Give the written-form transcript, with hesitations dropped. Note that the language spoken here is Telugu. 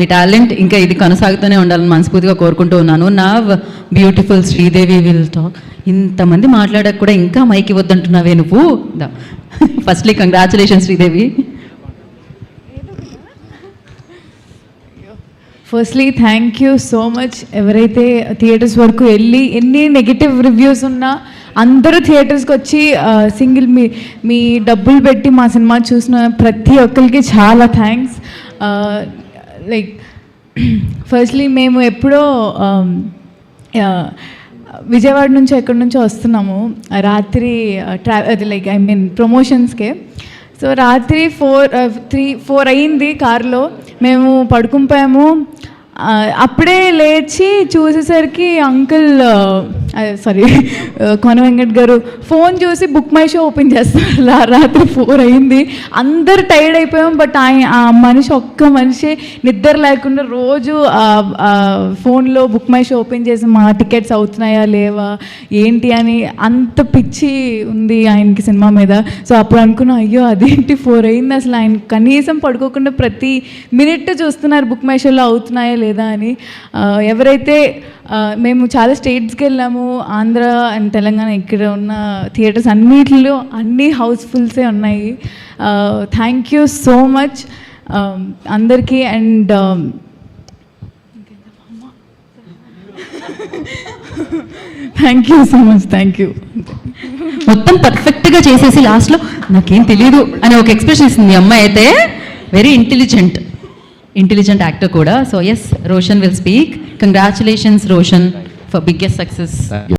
మీ టాలెంట్ ఇంకా ఇది కొనసాగుతూనే ఉండాలని మనస్ఫూర్తిగా కోరుకుంటూ ఉన్నాను. నా బ్యూటిఫుల్ శ్రీదేవి విల్ టాక్. ఇంతమంది మాట్లాడక కూడా ఇంకా మైక్ ఇవ్వద్దంటున్నావే నువ్వు. Firstly congratulations Sridevi. Firstly thank you so much. ఎవరైతే థియేటర్స్ వరకు వెళ్ళి ఎన్ని నెగిటివ్ రివ్యూస్ ఉన్నా అందరూ థియేటర్స్కి వచ్చి సింగిల్ మీ డబ్బులు పెట్టి మా సినిమా చూసిన ప్రతి ఒక్కరికి చాలా థ్యాంక్స్. లైక్ ఫస్ట్లీ మేము ఎప్పుడో విజయవాడ నుంచి ఎక్కడి నుంచో వస్తున్నాము రాత్రి అది లైక్ ఐ మీన్ ప్రమోషన్స్కే. సో రాత్రి 4 అయింది కార్లో, మేము పడుకుంపోయాము. అప్పుడే లేచి చూసేసరికి అంకుల్ సారీ కొన వెంకట్ గారు ఫోన్ చూసి బుక్ మై షో ఓపెన్ చేస్తారు. రాత్రి 4 అయింది, అందరు టైర్డ్ అయిపోయాం. బట్ ఆ మనిషి ఒక్క మనిషి నిద్ర లేకుండా రోజు ఫోన్లో బుక్ మై షో ఓపెన్ చేసి మా టికెట్స్ అవుతున్నాయా లేవా ఏంటి అని అంత పిచ్చి ఉంది ఆయనకి సినిమా మీద. సో అప్పుడు అనుకున్నా అయ్యో అదేంటి 4 అయింది, అసలు ఆయన కనీసం పడుకోకుండా ప్రతి మినిట్ చూస్తున్నారు బుక్ మై షోలో అవుతున్నాయా లేదా అని. ఎవరైతే మేము చాలా స్టేట్స్కి వెళ్ళాము, ఆంధ్ర అండ్ తెలంగాణ, ఇక్కడ ఉన్న థియేటర్స్ అన్నిటిలో అన్ని హౌస్ఫుల్సే ఉన్నాయి. థ్యాంక్ యూ సో మచ్ అందరికీ. And thank you so much. Thank you. మొత్తం పర్ఫెక్ట్గా చేసేసి లాస్ట్లో నాకేం తెలియదు అని ఒక ఎక్స్ప్రెషన్ ఇస్తుంది అమ్మాయి. అయితే వెరీ ఇంటెలిజెంట్ యాక్టర్ కూడా. So yes, Roshan will speak. Congratulations Roshan for biggest success.